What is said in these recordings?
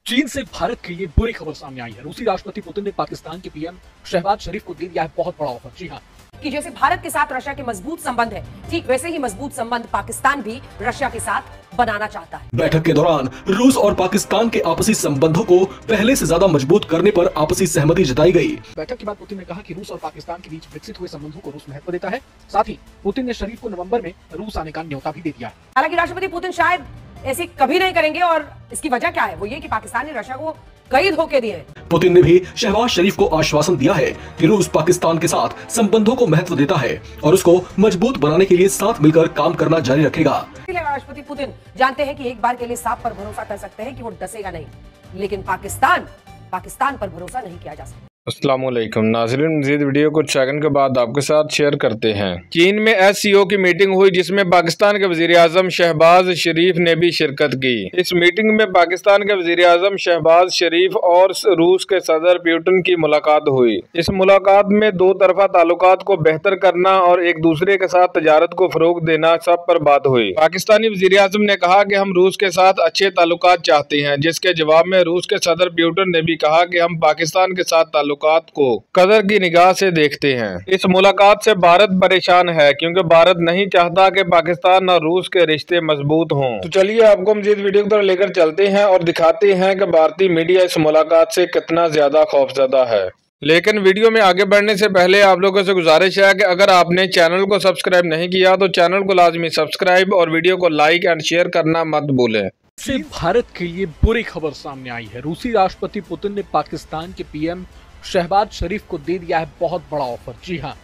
चीन से भारत के लिए बुरी खबर सामने आई है। रूसी राष्ट्रपति पुतिन ने पाकिस्तान के पीएम शहबाज शरीफ को दे दिया है बहुत बड़ा ऑफर। जी हाँ, कि जैसे भारत के साथ रशिया के मजबूत संबंध है, ठीक वैसे ही मजबूत संबंध पाकिस्तान भी रशिया के साथ बनाना चाहता है। बैठक के दौरान रूस और पाकिस्तान के आपसी संबंधों को पहले से ज्यादा मजबूत करने पर आपसी सहमति जताई गई। बैठक के बाद पुतिन ने कहा कि रूस और पाकिस्तान के बीच विकसित हुए संबंधों को रूस महत्व देता है। साथ ही पुतिन ने शरीफ को नवंबर में रूस आने का न्योता भी दे दिया है। हालांकि राष्ट्रपति पुतिन शायद ऐसे कभी नहीं करेंगे और इसकी वजह क्या है, वो ये कि पाकिस्तान ने रशिया को कई धोखे दिए हैं। पुतिन ने भी शहबाज शरीफ को आश्वासन दिया है कि रूस पाकिस्तान के साथ संबंधों को महत्व देता है और उसको मजबूत बनाने के लिए साथ मिलकर काम करना जारी रखेगा। इसलिए राष्ट्रपति पुतिन जानते हैं कि एक बार के लिए सांप पर भरोसा कर सकते हैं कि वो डसेगा नहीं, लेकिन पाकिस्तान पर भरोसा नहीं किया जा सकता। अस्सलामुअलैकुम नाज़रीन, मज़ीद वीडियो कुछ सेकंड के बाद आपके साथ शेयर करते हैं। चीन में एससीओ की मीटिंग हुई जिसमें पाकिस्तान के वज़ीर-ए-आज़म शहबाज शरीफ ने भी शिरकत की। इस मीटिंग में पाकिस्तान के वज़ीर-ए-आज़म शहबाज शरीफ और रूस के सदर पुतिन की मुलाकात हुई। इस मुलाकात में दो तरफा ताल्लुकात को बेहतर करना और एक दूसरे के साथ तजारत को फ़रोग देना सब पर बात हुई। पाकिस्तानी वज़ीर-ए-आज़म ने कहा कि हम रूस के साथ अच्छे ताल्लुकात चाहते हैं, जिसके जवाब में रूस के सदर पुतिन ने भी कहा कि हम पाकिस्तान के साथ को कदर की निगाह से देखते हैं। इस मुलाकात से भारत परेशान है क्योंकि भारत नहीं चाहता कि पाकिस्तान और रूस के रिश्ते मजबूत हों। तो चलिए आपको मजीद वीडियो की तरफ लेकर चलते हैं और दिखाते हैं कि भारतीय मीडिया इस मुलाकात से कितना ज्यादा खौफजदा है। लेकिन वीडियो में आगे बढ़ने से पहले आप लोगों से गुजारिश है कि अगर आपने चैनल को सब्सक्राइब नहीं किया तो चैनल को लाजमी सब्सक्राइब और वीडियो को लाइक एंड शेयर करना मत भूलें। से भारत के लिए बुरी खबर सामने आई है। रूसी राष्ट्रपति पुतिन ने पाकिस्तान के पीएम शहबाज शरीफ को दे दिया है बहुत बड़ा ऑफर। जी हाँ,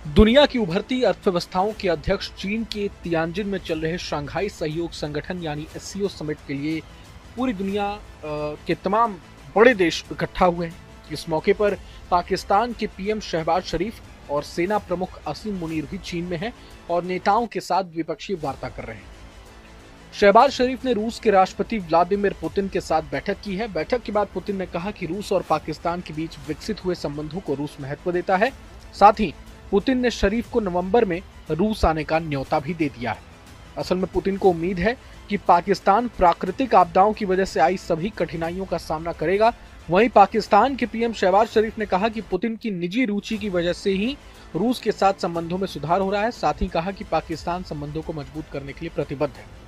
दुनिया की उभरती अर्थव्यवस्थाओं के अध्यक्ष चीन के तियानजिन में चल रहे शंघाई सहयोग संगठन यानी एससीओ समिट के लिए पूरी दुनिया के तमाम बड़े देश इकट्ठा हुए हैं। इस मौके पर पाकिस्तान के पीएम शहबाज शरीफ और सेना प्रमुख असीम मुनीर भी चीन में हैं और नेताओं के साथ द्विपक्षीय वार्ता कर रहे हैं। शहबाज शरीफ ने रूस के राष्ट्रपति व्लादिमीर पुतिन के साथ बैठक की है। बैठक के बाद पुतिन ने कहा कि रूस और पाकिस्तान के बीच विकसित हुए संबंधों को रूस महत्व देता है। साथ ही पुतिन ने शरीफ को नवंबर में रूस आने का न्योता भी दे दिया है। असल में पुतिन को उम्मीद है कि पाकिस्तान प्राकृतिक आपदाओं की वजह से आई सभी कठिनाइयों का सामना करेगा। वहीं पाकिस्तान के पीएम शहबाज शरीफ ने कहा कि पुतिन की निजी रुचि की वजह से ही रूस के साथ संबंधों में सुधार हो रहा है। साथ ही कहा कि पाकिस्तान संबंधों को मजबूत करने के लिए प्रतिबद्ध है।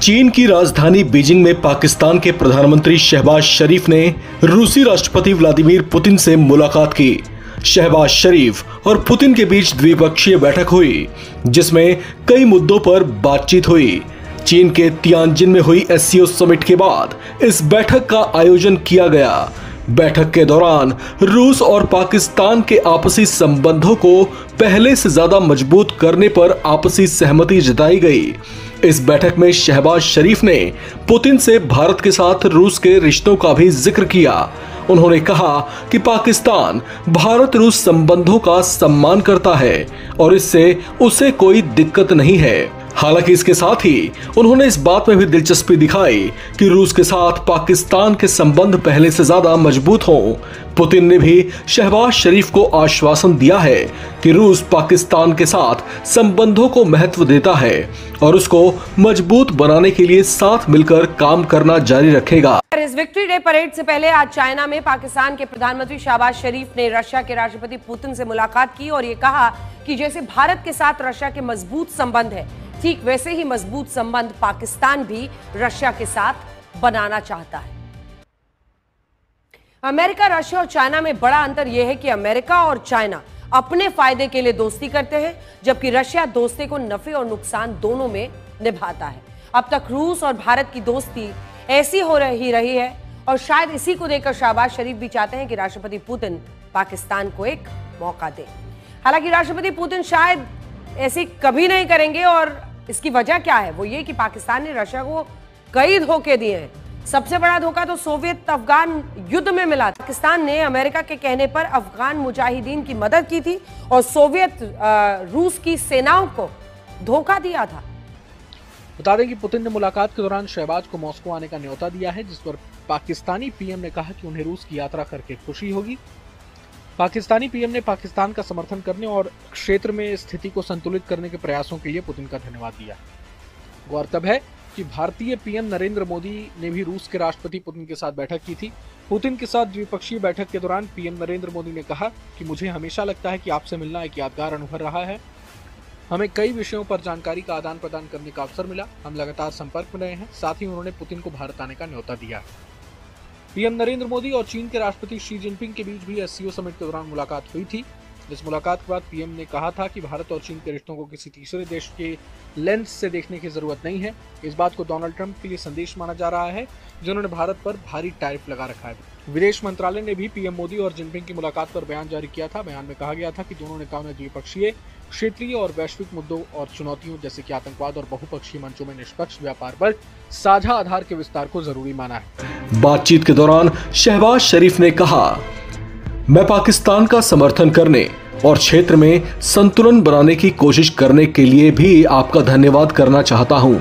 चीन की राजधानी बीजिंग में पाकिस्तान के प्रधानमंत्री शहबाज शरीफ ने रूसी राष्ट्रपति व्लादिमीर पुतिन से मुलाकात की। शहबाज शरीफ और पुतिन के बीच द्विपक्षीय बैठक हुई जिसमें कई मुद्दों पर बातचीत हुई। चीन के तियानजिन में हुई एससीओ समिट के बाद इस बैठक का आयोजन किया गया। बैठक के दौरान रूस और पाकिस्तान के आपसी संबंधों को पहले से ज्यादा मजबूत करने पर आपसी सहमति जताई गई। इस बैठक में शहबाज शरीफ ने पुतिन से भारत के साथ रूस के रिश्तों का भी जिक्र किया। उन्होंने कहा कि पाकिस्तान भारत रूस संबंधों का सम्मान करता है और इससे उसे कोई दिक्कत नहीं है। हालांकि इसके साथ ही उन्होंने इस बात में भी दिलचस्पी दिखाई कि रूस के साथ पाकिस्तान के संबंध पहले से ज्यादा मजबूत हों। पुतिन ने भी शहबाज शरीफ को आश्वासन दिया है कि रूस पाकिस्तान के साथ संबंधों को महत्व देता है और उसको मजबूत बनाने के लिए साथ मिलकर काम करना जारी रखेगा। इस विक्ट्री डे परेड से पहले आज चाइना में पाकिस्तान के प्रधानमंत्री शहबाज शरीफ ने रशिया के राष्ट्रपति पुतिन से मुलाकात की और ये कहा कि जैसे भारत के साथ रशिया के मजबूत संबंध है, ठीक वैसे ही मजबूत संबंध पाकिस्तान भी रशिया के साथ बनाना चाहता है। अमेरिका, रशिया और चाइना में बड़ा अंतर यह है कि अमेरिका और चाइना अपने फायदे के लिए दोस्ती करते हैं, जबकि रशिया दोस्ती को नफे और नुकसान दोनों में निभाता है। अब तक रूस और भारत की दोस्ती ऐसी हो रही है और शायद इसी को देखकर शहबाज शरीफ भी चाहते हैं कि राष्ट्रपति पुतिन पाकिस्तान को एक मौका दे। हालांकि राष्ट्रपति पुतिन शायद ऐसी कभी नहीं करेंगे और इसकी वजह क्या है, वो ये कि पाकिस्तान ने रशिया को कई धोखे दिए हैं। सबसे बड़ा धोखा तो सोवियत अफगान युद्ध में मिला। पाकिस्तान ने अमेरिका के कहने पर अफगान मुजाहिदीन की मदद की थी और सोवियत रूस की सेनाओं को धोखा दिया था। बता दें कि पुतिन ने मुलाकात के दौरान शहबाज को मॉस्को आने का न्योता दिया है, जिस पर पाकिस्तानी पीएम ने कहा कि उन्हें रूस की यात्रा करके खुशी होगी। पाकिस्तानी पीएम ने पाकिस्तान का समर्थन करने और क्षेत्र में स्थिति को संतुलित करने के प्रयासों के लिए पुतिन का धन्यवाद दिया। गौरतलब है जबकि भारतीय पीएम नरेंद्र मोदी ने भी रूस के राष्ट्रपति पुतिन के साथ बैठक की थी। पुतिन के साथ द्विपक्षीय बैठक के दौरान पीएम नरेंद्र मोदी ने कहा कि मुझे हमेशा लगता है कि आपसे मिलना एक यादगार अनुभव रहा है। हमें कई विषयों पर जानकारी का आदान प्रदान करने का अवसर मिला। हम लगातार संपर्क में रहे हैं। साथ ही उन्होंने पुतिन को भारत आने का न्योता दिया। पीएम नरेंद्र मोदी और चीन के राष्ट्रपति शी जिनपिंग के बीच भी एससीओ समिट के दौरान मुलाकात हुई थी। इस मुलाकात के बाद पीएम ने कहा था कि भारत और चीन के रिश्तों को किसी तीसरे देश के लेंस से देखने की जरूरत नहीं है। इस बात को डोनाल्ड ट्रंप के लिए संदेश माना जा रहा है, जिन्होंने भारत पर भारी टैरिफ लगा रखा है। विदेश मंत्रालय ने भी पीएम मोदी और जिनपिंग की मुलाकात पर बयान जारी किया था। बयान में कहा गया था कि दोनों नेताओं ने द्विपक्षीय, क्षेत्रीय और वैश्विक मुद्दों और चुनौतियों जैसे कि आतंकवाद और बहुपक्षीय मंचों में निष्पक्ष व्यापार पर साझा आधार के विस्तार को जरूरी माना है। बातचीत के दौरान शहबाज शरीफ ने कहा, मैं पाकिस्तान का समर्थन करने और क्षेत्र में संतुलन बनाने की कोशिश करने के लिए भी आपका धन्यवाद करना चाहता हूं।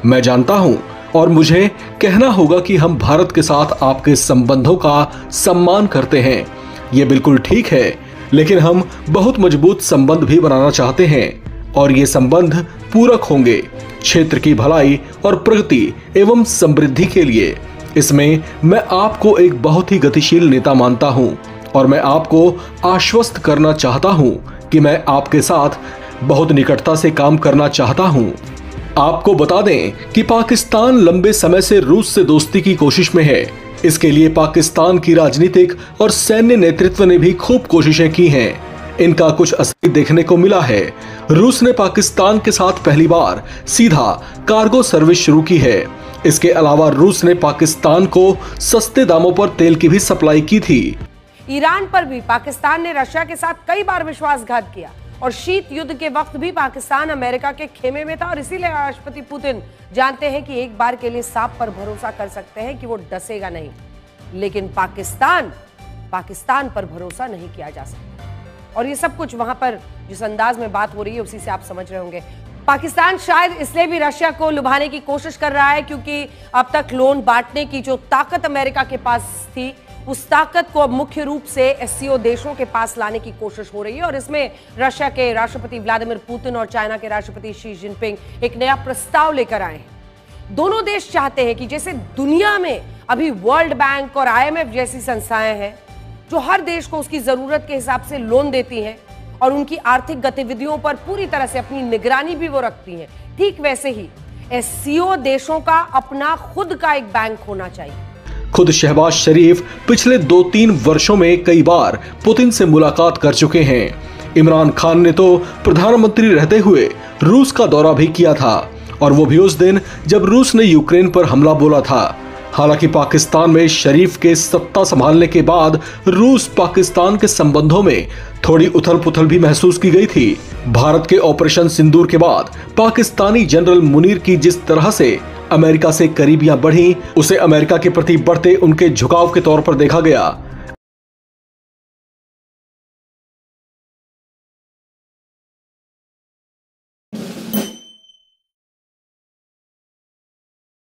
मैं जानता हूं और मुझे कहना होगा कि हम भारत के साथ आपके संबंधों का सम्मान करते हैं। ये बिल्कुल ठीक है, लेकिन हम बहुत मजबूत संबंध भी बनाना चाहते हैं और ये संबंध पूरक होंगे क्षेत्र की भलाई और प्रगति एवं समृद्धि के लिए। इसमें मैं आपको एक बहुत ही गतिशील नेता मानता हूं और मैं आपको आश्वस्त करना चाहता हूं कि मैं आपके साथ बहुत निकटता से काम करना चाहता हूं। आपको बता दें कि पाकिस्तान लंबे समय से रूस से दोस्ती की कोशिश में है। इसके लिए पाकिस्तान की राजनीतिक और सैन्य नेतृत्व ने भी खूब कोशिशें की हैं। इनका कुछ असर देखने को मिला है। रूस ने पाकिस्तान के साथ पहली बार सीधा कार्गो सर्विस शुरू की है। इसके अलावा रूस ने पाकिस्तान को सस्ते दामों पर तेल की भी सप्लाई की थी। ईरान पर भी पाकिस्तान ने रशिया के साथ कई बार विश्वासघात किया और शीत युद्ध के वक्त भी पाकिस्तान अमेरिका के खेमे में था और इसीलिए राष्ट्रपति पुतिन जानते हैं कि एक बार के लिए सांप पर भरोसा कर सकते हैं कि वो डसेगा नहीं, लेकिन पाकिस्तान पर भरोसा नहीं किया जा सकता। और ये सब कुछ वहां पर जिस अंदाज में बात हो रही है उसी से आप समझ रहे होंगे। पाकिस्तान शायद इसलिए भी रशिया को लुभाने की कोशिश कर रहा है क्योंकि अब तक लोन बांटने की जो ताकत अमेरिका के पास थी, उस ताकत को अब मुख्य रूप से एससीओ देशों के पास लाने की कोशिश हो रही है और इसमें रशिया के राष्ट्रपति व्लादिमीर पुतिन और चाइना के राष्ट्रपति शी जिनपिंग एक नया प्रस्ताव लेकर आए हैं। दोनों देश चाहते हैं कि जैसे दुनिया में अभी वर्ल्ड बैंक और आईएमएफ जैसी संस्थाएं हैं जो हर देश को उसकी जरूरत के हिसाब से लोन देती हैं और उनकी आर्थिक गतिविधियों पर पूरी तरह से अपनी निगरानी भी वो रखती हैं, ठीक वैसे ही एससीओ देशों का अपना खुद का एक बैंक होना चाहिए। खुद शहबाज शरीफ पिछले 2-3 वर्षों में कई बार पुतिन से मुलाकात कर चुके हैं। इमरान खान ने तो प्रधानमंत्री रहते हुए रूस का दौरा भी किया था और वो भी उस दिन जब रूस ने यूक्रेन पर हमला बोला था। हालांकि पाकिस्तान में शरीफ के सत्ता संभालने के बाद रूस पाकिस्तान के संबंधों में थोड़ी उथल पुथल भी महसूस की गई थी। भारत के ऑपरेशन सिंदूर के बाद पाकिस्तानी जनरल मुनीर की जिस तरह से अमेरिका से करीबियां बढ़ी, उसे अमेरिका के प्रति बढ़ते उनके झुकाव के तौर पर देखा गया।